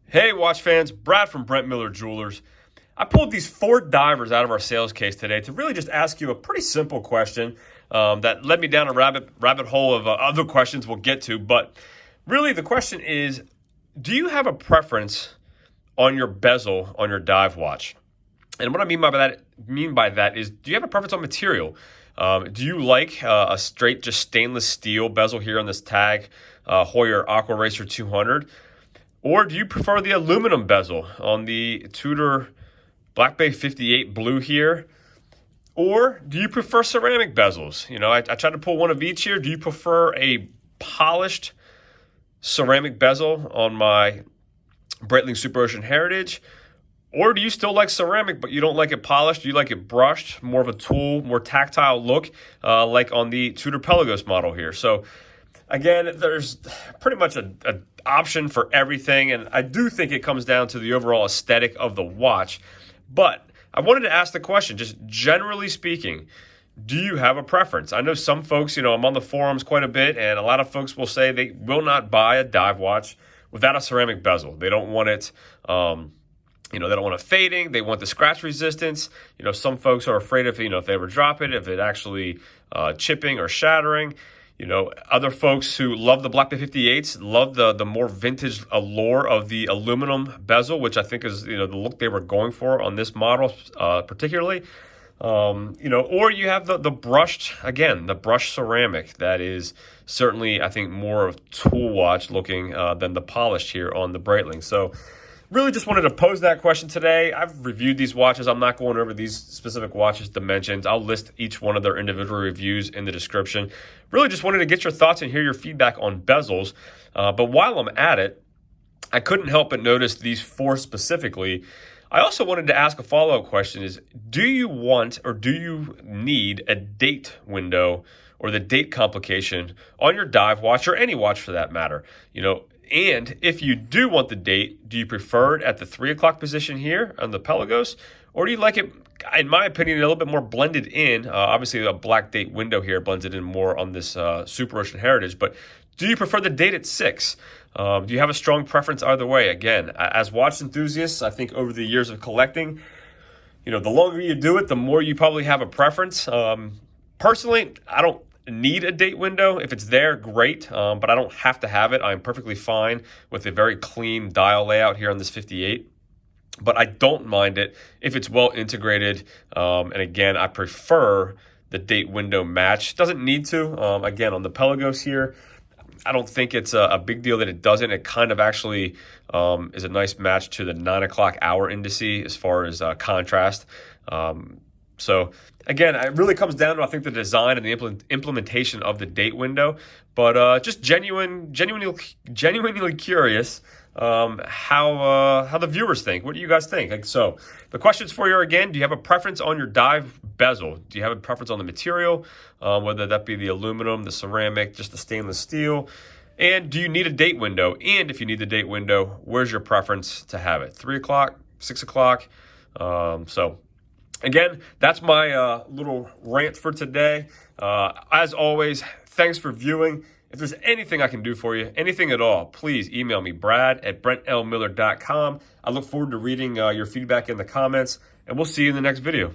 Hey watch fans, Brad from Brent Miller Jewelers. I pulled these 4 divers out of our sales case today to really just ask you a pretty simple question that led me down a rabbit hole of other questions we'll get to. But really the question is, do you have a preference on your bezel on your dive watch? And what I mean by that is, do you have a preference on material? Do you like a straight just stainless steel bezel here on this tag, Heuer Aquaracer 200? Or do you prefer the aluminum bezel on the Tudor Black Bay 58 blue here? Or do you prefer ceramic bezels? You know, I tried to pull one of each here. Do you prefer a polished ceramic bezel on my Breitling Superocean Heritage? Or do you still like ceramic, but you don't like it polished? Do you like it brushed, more of a tool, more tactile look, like on the Tudor Pelagos model here? So again, there's pretty much an option for everything, and I do think it comes down to the overall aesthetic of the watch. But I wanted to ask the question, just generally speaking, do you have a preference? I know some folks, I'm on the forums quite a bit, and a lot of folks will say they will not buy a dive watch without a ceramic bezel. They don't want it, they don't want it fading. They want the scratch resistance. Some folks are afraid if they ever drop it, if it actually chipping or shattering. Other folks who love the Black Bay 58s love the more vintage allure of the aluminum bezel, which I think is, the look they were going for on this model particularly. Or you have the brushed ceramic that is certainly, I think, more of tool watch looking than the polished here on the Breitling. So really just wanted to pose that question today. I've reviewed these watches. I'm not going over these specific watches' dimensions. I'll list each one of their individual reviews in the description. Really just wanted to get your thoughts and hear your feedback on bezels. But while I'm at it, I couldn't help but notice these 4 specifically. I also wanted to ask a follow-up question is, do you want or do you need a date window or the date complication on your dive watch or any watch for that matter? And if you do want the date, do you prefer it at the 3 o'clock position here on the Pelagos? Or do you like it, in my opinion, a little bit more blended in? Obviously, a black date window here blends it in more on this Superocean Heritage. But do you prefer the date at 6? Do you have a strong preference either way? Again, as watch enthusiasts, I think over the years of collecting, the longer you do it, the more you probably have a preference. Personally, I don't need a date window. If it's there, great, but I don't have to have it. I'm perfectly fine with a very clean dial layout here on this 58, but I don't mind it if it's well integrated. And again, I prefer the date window match. Doesn't need to. Again, on the Pelagos here, I don't think it's a big deal that it doesn't. It kind of actually is a nice match to the 9 o'clock hour indice as far as contrast. So again, it really comes down to, I think, the design and the implementation of the date window. But just genuinely curious how the viewers think. What do you guys think? So the questions for you are, again, do you have a preference on your dive bezel? Do you have a preference on the material, whether that be the aluminum, the ceramic, just the stainless steel? And do you need a date window? And if you need the date window, where's your preference to have it? 3 o'clock, 6 o'clock? Again, that's my little rant for today. As always, thanks for viewing. If there's anything I can do for you, anything at all, please email me, brad@brentmillertime. I look forward to reading your feedback in the comments, and we'll see you in the next video.